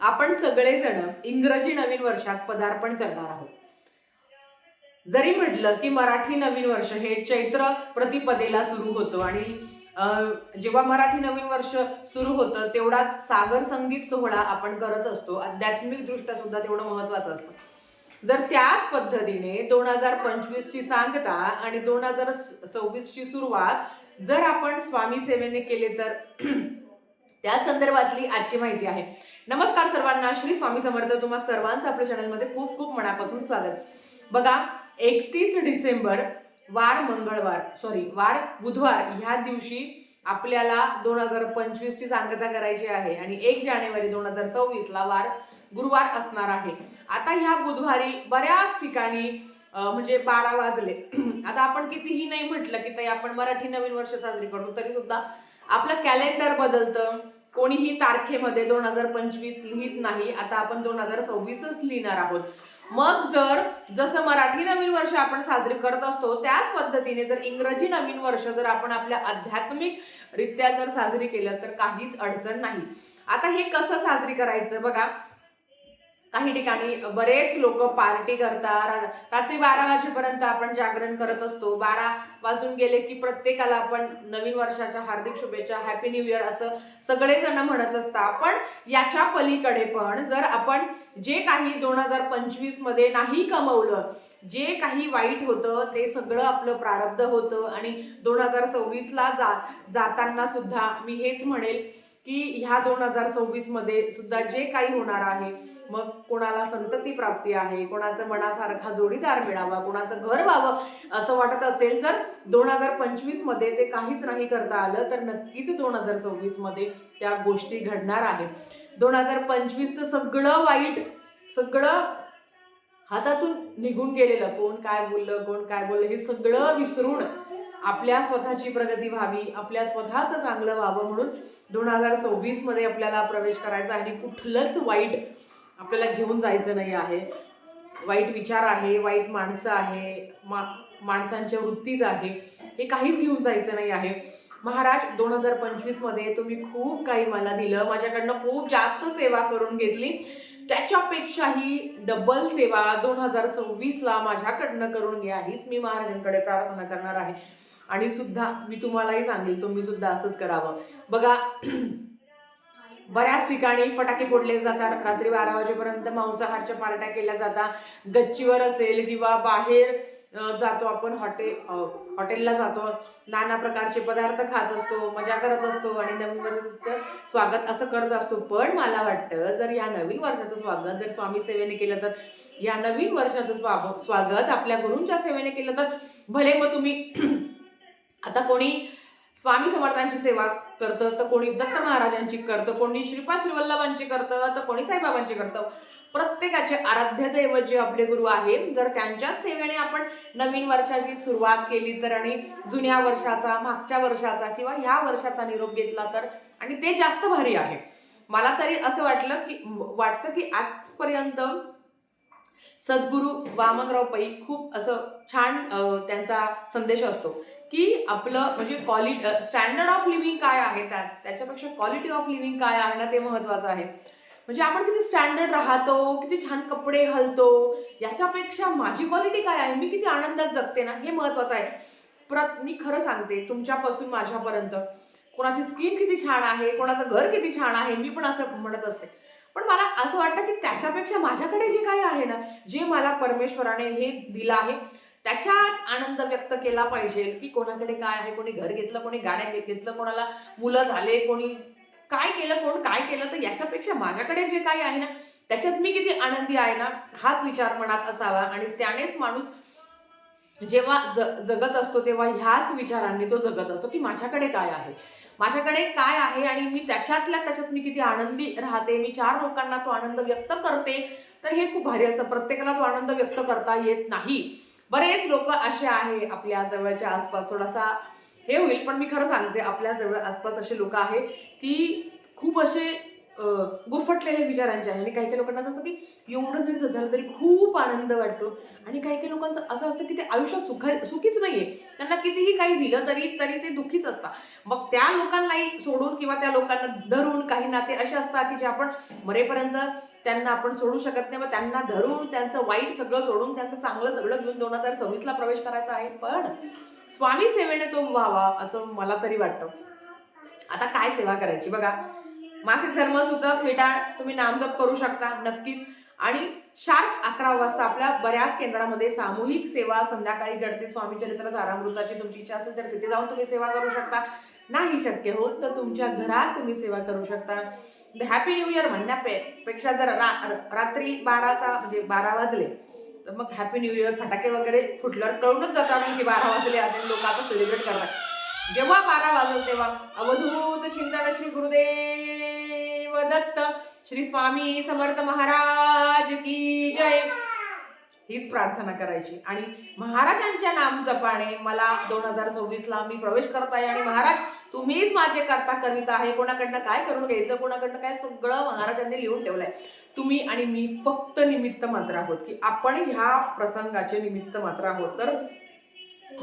आपण सगळेजण इंग्रजी नवीन वर्षात पदार्पण करणार आहोत. जरी म्हटलं की मराठी नवीन वर्ष हे चैत्र प्रतिपदेला सुरू होतं आणि जेव्हा मराठी नवीन वर्ष सुरू होतं तेवढाच सागर संगीत सोहळा आपण करत असतो. आध्यात्मिक दृष्ट्या सुद्धा तेवढं महत्वाचं असतं. जर त्याच पद्धतीने 2025 ची सांगता आणि 2026 ची सुरुवात जर आपण स्वामी सेवेने केले तर त्या संदर्भातली आजची माहिती आहे. नमस्कार सर्वांना, श्री स्वामी समर्थ. तुम्हा सर्वांचं आपल्या चॅनलमध्ये खूप खूप मनापासून स्वागत. बघा, 31 डिसेंबर वार बुधवार ह्या दिवशी आपल्याला 2025 ची सांगता करायची आहे आणि 1 जानेवारी 2026 ला वार गुरुवार असणार आहे. आता ह्या बुधवारी बऱ्याच ठिकाणी म्हणजे 12 वाजले. आता आपण कितीही नाही म्हटलं की ताई आपण मराठी नवीन वर्ष साजरी करतो तरी सुद्धा आपलं कॅलेंडर बदलतं. कोणीही तारखेमध्ये 2025 लिहित नाही. आता आपण 2026च लिहिणार आहोत. मग जर जसं मराठी नवीन वर्ष आपण साजरी करत असतो त्याच पद्धतीने जर इंग्रजी नवीन वर्ष जर आपण आपल्या आध्यात्मिक रित्या जर साजरी केलं तर काहीच अडचण नाही. आता हे कसं साजरी करायचं बघा, काही ठिकाणी बरेच लोक पार्टी करतात. रात्री 12 वाजेपर्यंत आपण जागरण करत असतो. 12 वाजून गेले की प्रत्येकाला आपण नवीन वर्षाच्या हार्दिक शुभेच्छा, हॅपी न्यू इयर असं सगळेजण म्हणत असतात. पण याच्या पलीकडे पण जर आपण जे काही 2025 मध्ये नाही कमवलं, जे काही वाईट होतं ते सगळं आपलं प्रारब्ध होतं आणि 2026 ला जाताना सुद्धा मी हेच म्हणेल की ह्या 2026 मध्ये सुद्धा जे काही होणार आहे, मग कोणाला संतती प्राप्ती आहे, कोणाचं मनासारखा जोडीदार मिळावा, कोणाचं घर व्हावं असं वाटत असेल, जर 2025 मध्ये ते काहीच नाही करता आलं तर नक्कीच 2026 मध्ये त्या गोष्टी घडणार आहे. 2025 चं सगळं वाईट, सगळं हातातून निघून गेलेलं, कोण काय बोललं हे सगळं विसरून आपल्या स्वतःची प्रगती व्हावी, आपल्या स्वतःचं चांगलं व्हावं म्हणून 2026 मध्ये आपल्याला प्रवेश करायचा आणि कुठलंच वाईट आपल्याला घेऊन जायचं नाही आहे. वाईट विचार आहे, वाईट माणसं आहे, माणसांच्या वृत्तीच आहे, हे काहीच घेऊन जायचं नाही आहे. महाराज 2025 मध्ये तुम्ही खूप काही मला दिलं, माझ्याकडनं खूप जास्त सेवा करून घेतली, त्याच्यापेक्षाही डबल सेवा 2026 ला माझ्याकडनं करून घ्या, हीच मी महाराजांकडे प्रार्थना करणार आहे. आणि सुद्धा मी तुम्हालाही सांगेल तुम्ही सुद्धा असंच करावं. बघा, बऱ्याच ठिकाणी फटाके फोडले जातात, रात्री 12 वाजेपर्यंत मांसाहारच्या पार्ट्या केल्या जातात. गच्चीवर असेल किंवा बाहेर जातो आपण, हॉटेलला जातो, नाना प्रकारचे पदार्थ खात असतो, मजा करत असतो आणि नवीन वर्षाचं स्वागत असं करत असतो. पण मला वाटतं जर या नवीन वर्षाचं स्वागत जर स्वामी सेवेने केलं तर, या नवीन वर्षाचं स्वागत आपल्या गुरूंच्या सेवेने केलं तर, भले मग तुम्ही आता कोणी स्वामी समर्थांची सेवा करतं, तर कोणी दत्त महाराजांची करतं, कोणी श्रीपाद श्रीवल्लभांची करतं, तर कोणी साईबाबांची करतं. प्रत्येकाचे आराध्य दैवत जे आपले गुरु आहेत, जर त्यांच्याच सेवेने आपण नवीन वर्षाची सुरुवात केली तर आणि जुन्या वर्षाचा, मागच्या वर्षाचा किंवा ह्या वर्षाचा निरोप घेतला तर, आणि ते जास्त भारी आहे. मला तरी असं वाटतं की आजपर्यंत सद्गुरू वामनराव पै खूप असं छान त्यांचा संदेश असतो की आपलं म्हणजे क्वालिटी, स्टँडर्ड ऑफ लिव्हिंग काय आहे, त्याच्यापेक्षा क्वालिटी ऑफ लिव्हिंग काय आहे ना, ते महत्वाचं आहे. म्हणजे आपण किती स्टँडर्ड राहतो, किती छान कपडे घालतो, याच्यापेक्षा माझी क्वालिटी काय आहे, मी किती आनंदात जगते ना, हे महत्वाचं आहे. मी खरं सांगते, तुमच्यापासून माझ्यापर्यंत कोणाची स्किन किती छान आहे, कोणाचं घर किती छान आहे, मी पण असं म्हणत असते. पण मला असं वाटतं की त्याच्यापेक्षा माझ्याकडे जे काही आहे ना, जे मला परमेश्वराने हे दिलं आहे, त्याच्यात आनंद व्यक्त केला पाहिजे. की कोणाकडे काय आहे, कोणी घर घेतलं, कोणी गाड्या घेतलं, कोणाला मुलं झाले, कोणी काय केलं, कोण काय केलं, तर याच्यापेक्षा माझ्याकडे जे काही आहे ना, त्याच्यात मी किती आनंदी आहे ना, हाच विचार मनात असावा. आणि त्यानेच माणूस जेव्हा जगत असतो तेव्हा ह्याच विचारांनी तो जगत असतो की माझ्याकडे काय आहे, माझ्याकडे काय आहे आणि मी त्याच्यात मी किती आनंदी राहते, मी 4 लोकांना तो आनंद व्यक्त करते. तर हे खूप भारी असतं. प्रत्येकाला तो आनंद व्यक्त करता येत नाही. बरेच लोक असे आहे आपल्या जवळच्या आसपास, थोडासा हे होईल पण मी खरं सांगते, आपल्या जवळ आसपास असे लोक आहे की खूप असे गुरफटलेल्या विचारांचे आहे. आणि काही काही लोकांना असं असतं की एवढं जरी झालं तरी खूप आनंद वाटतो. आणि काही काही लोकांचं असं असतं की ते आयुष्यात सुखीच नाहीये, त्यांना कितीही काही दिलं तरी तरी ते दुःखीच असतात. मग त्या लोकांनाही सोडून किंवा त्या लोकांना धरून काही नाते असे असतात की जे आपण मरेपर्यंत त्यांना आपण सोडू शकत नाही. मग त्यांना धरून त्यांचं वाईट सगळं सोडून त्यांचं चांगलं सगळं घेऊन 2026 ला प्रवेश करायचा आहे. पण स्वामी सेवेने तो व्हावा असं मला तरी वाटतं. आता काय सेवा करायची बघा, मासिक धर्म सुतक विटाळ तुम्ही नामजप करू शकता नक्कीच. आणि शार्प 11 वाजता आपल्या बऱ्याच केंद्रामध्ये सामूहिक सेवा संध्याकाळी घडते. स्वामी चरित्र सारामृताची तुमची इच्छा असेल तर तिथे जाऊन तुम्ही सेवा करू शकता. नाही शक्य होत तर तुमच्या घरात तुम्ही सेवा करू शकता. हॅपी न्यू इयर म्हणण्यापेक्षा जर रात्री 12चा म्हणजे 12 वाजले तर मग हॅपी न्यू इयर फटाके वगैरे फुटल्यावर कळूनच जातं की 12 वाजले आणि लोक आता सेलिब्रेट करतात. जेव्हा 12 वाजल तेव्हा अवधूत चिंतन श्री गुरुदेव दत्त श्री स्वामी समर्थ महाराज की जय हीच प्रार्थना करायची. आणि महाराजांच्या नाम जपाने मला 2026 ला मी प्रवेश करत आहे. आणि महाराज तुम्हीच माझे करता कविता आहे. कोणाकडनं काय करून घ्यायचं, कोणाकडनं काय, सगळं महाराजांनी लिहून ठेवलंय. तुम्ही आणि मी फक्त निमित्त मात्र आहोत की आपण ह्या प्रसंगाचे निमित्त मात्र आहोत. तर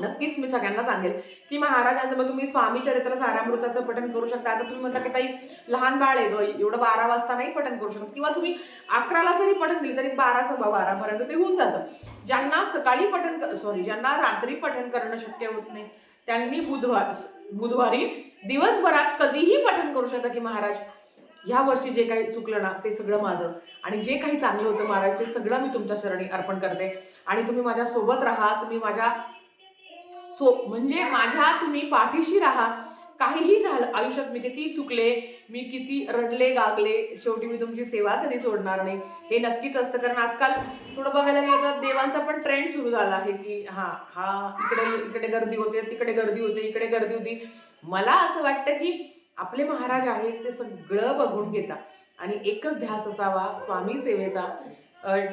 नक्कीच मी सगळ्यांना सांगेल की महाराजांचं मग तुम्ही स्वामी चरित्र सारामृताचं पठण करू शकता. आता तुम्ही म्हणता की ताई लहान बाळ आहे एवढं 12 वाजता नाही पठण करू शकत, किंवा तुम्ही 11ला जरी पठण दिलं तरी 12 पर्यंत ते होऊन जातं. ज्यांना सकाळी ज्यांना रात्री पठण करणं शक्य होत नाही त्यांनी बुधवारी दिवसभरात कधीही पठण करू शकता की महाराज ह्या वर्षी जे काही चुकलं ना ते सगळं माझं, आणि जे काही चांगलं होतं महाराज ते सगळं मी तुमच्या चरणी अर्पण करते. आणि तुम्ही माझ्या सोबत राहा, तुम्ही माझ्या म्हणजे माझ्या तुम्ही पाठीशी राहा. काहीही झालं आयुष्यात, मी किती चुकले, मी किती रडले गागले, शेवटी मी तुमची सेवा कधी सोडणार नाही. हे नक्कीच असतं. कारण आजकाल थोडं बघायला गेलं तर देवांचा पण ट्रेंड सुरू झाला आहे की हा इकडे गर्दी होते, तिकडे गर्दी होते, इकडे गर्दी होती. मला असं वाटतं की आपले महाराज आहेत ते सगळं बघून घेतात आणि एकच ध्यास असावा स्वामी सेवेचा.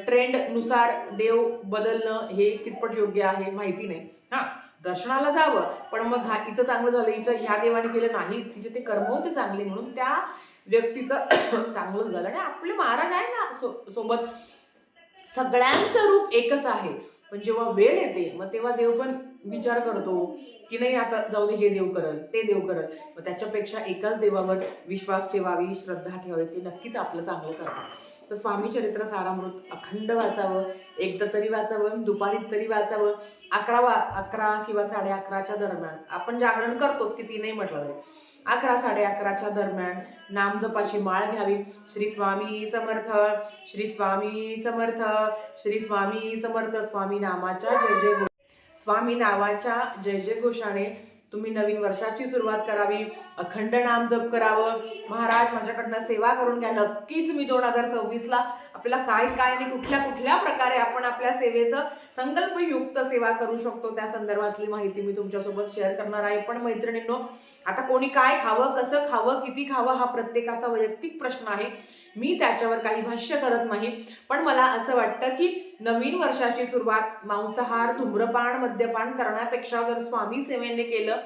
ट्रेंड नुसार देव बदलणं हे कितपत योग्य आहे माहिती नाही. दर्शनाला जावं, पण मग हिचं चांगलं झालं, हिचं ह्या देवाने केलं नाही, तिचे ते कर्म होते चांगले म्हणून त्या व्यक्तीचं चांगलं झालं. आणि आपले महाराज आहे ना सोबत, सगळ्यांचं रूप एकच आहे. पण जेव्हा वेळ येते मग तेव्हा देव पण विचार करतो की नाही आता जाऊ दे, हे देव करल ते देव करल. मग त्याच्यापेक्षा एकाच देवावर विश्वास ठेवावी, श्रद्धा ठेवावी, ते नक्कीच आपलं चांगलं करतात. तर स्वामी चरित्र सारामृत अखंड वाचावं, एकदा तरी वाचावं, दुपारी तरी वाचावं. 11 किंवा 11:30च्या दरम्यान आपण जागरण करतोच, किती नाही म्हटलं तरी 11-11:30च्या दरम्यान नामजपाची माळ घ्यावी. श्री स्वामी समर्थ, श्री स्वामी समर्थ, श्री स्वामी समर्थ. स्वामी नामाच्या जय जय घोषाने तुम्ही नवीन वर्षाची सुरुवात करावी. अखंड नाम जप करावं. महाराज माझ्याकडनं सेवा करून घ्या. नक्कीच मी 2026 ला आपल्याला काय आणि कुठल्या प्रकारे आपण आपल्या सेवेचं संकल्पयुक्त सेवा करू शकतो त्या संदर्भातली माहिती मी तुमच्यासोबत शेअर करणार आहे. पण मैत्रिणींनो, आता कोणी काय खावं, कसं खावं, किती खावं हा प्रत्येकाचा वैयक्तिक प्रश्न आहे. मी त्याच्यावर काही भाष्य करत नाही. पण मला असं वाटतं की नवीन वर्षाची सुरुवात मांसाहार, धूम्रपान, मद्यपान करण्यापेक्षा जर स्वामी सेवेने केलं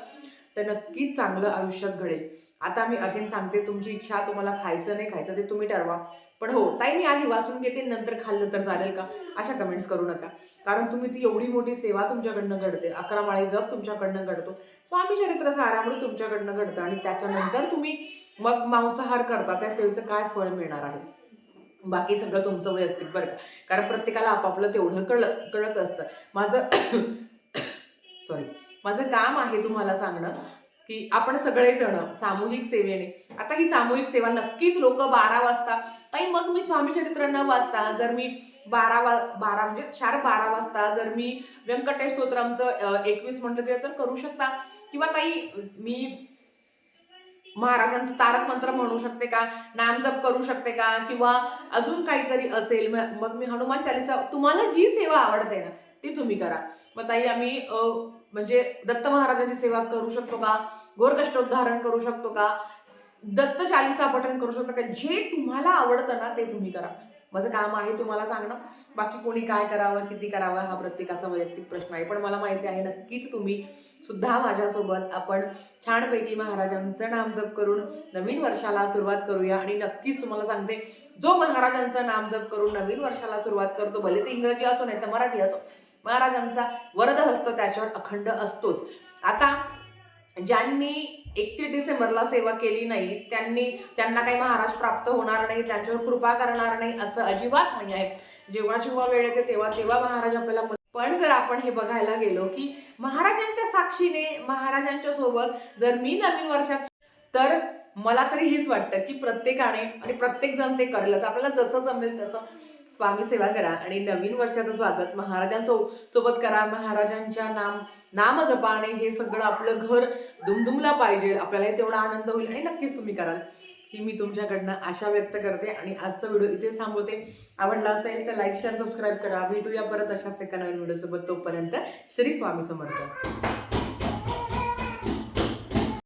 तर नक्कीच चांगलं आयुष्यात घडेल. आता मी अगेन सांगते, तुमची इच्छा, तुम्हाला खायचं नाही खायचं ते तुम्ही ठरवा. पण हो ताई, मी आधी वाचून घेते नंतर खाल्लं तर चालेल का, अशा कमेंट्स करू नका. कारण तुम्ही ती एवढी मोठी सेवा तुमच्याकडनं घडते, 11 माळे जप तुमच्याकडनं घडतो, स्वामी चरित्र सारामृत तुमच्याकडनं घडतं, आणि त्याच्यानंतर तुम्ही मग मांसाहार करता, त्या सेवेचं काय फळ मिळणार आहे. बाकी सगळं तुमचं वैयक्तिक बरं का. कारण प्रत्येकाला आपापलं तेवढं कळत असतं. माझं काम आहे तुम्हाला सांगणं की आपण सगळेजण सामूहिक सेवेने, आता ही सामूहिक सेवा नक्कीच लोक 12 वाजता, ताई मग मी स्वामी चरित्र न वाचता जर मी 12 म्हणजे 12 वाजता जर मी व्यंकटेश स्तोत्रमचं 21 म्हटलं तरी तर करू शकता. किंवा ताई मी महाराजांचं तारक मंत्र म्हणू शकते का, नामजप करू शकते का, किंवा अजून काहीतरी असेल, मग मी हनुमान चालीसा, तुम्हाला जी सेवा आवडते ना ती तुम्ही करा. मग ताई आम्ही म्हणजे दत्त महाराजांची सेवा करू शकतो का, घोरकष्टोद्धारण करू शकतो का, दत्त चालीसा पठण करू शकतो का, जे तुम्हाला आवडतं ना ते तुम्ही करा. माझं काम आहे तुम्हाला सांगणं. बाकी कोणी काय करावं, किती करावं हा प्रत्येकाचा वैयक्तिक प्रश्न आहे. पण मला माहिती आहे नक्कीच तुम्ही सुद्धा माझ्यासोबत आपण छानपैकी महाराजांचं नामजप करून नवीन वर्षाला सुरुवात करूया. आणि नक्कीच तुम्हाला सांगते, जो महाराजांचं नामजप करून नवीन वर्षाला सुरुवात करतो, भले ते इंग्रजी असो नाही तर मराठी असो, महाराजांचा वरद हस्त त्याच्यावर अखंड असतोच. आता ज्यांनी 31 डिसेंबरला सेवा केली नाही त्यांना काही महाराज प्राप्त होणार नाही, त्यांच्यावर कृपा करणार नाही असं अजिबात नाही आहे. जेव्हा जेव्हा वेळ येते तेव्हा तेव्हा महाराज आपल्याला. पण जर आपण हे बघायला गेलो की महाराजांच्या साक्षीने, महाराजांच्या सोबत जर मी नवीन वर्षात, तर मला तरी हेच वाटतं की प्रत्येकाने आणि प्रत्येक जण ते करेलच. आपल्याला जसं जमेल तसं स्वामी सेवा करा आणि नवीन वर्षाचं स्वागत महाराजांसोबत करा. महाराजांच्या नाम जपाने हे सगळं आपलं घर दुमदुमला पाहिजे, आपल्याला तेवढा आनंद होईल आणि नक्कीच तुम्ही कराल ही मी तुमच्याकडनं आशा व्यक्त करते. आणि आजचा व्हिडिओ इथेच थांबवते. आवडला असेल तर लाईक, शेअर, सबस्क्राईब करा. भेटूया परत अशाच एका नवीन व्हिडिओ सोबत. तोपर्यंत श्री स्वामी समर्थ.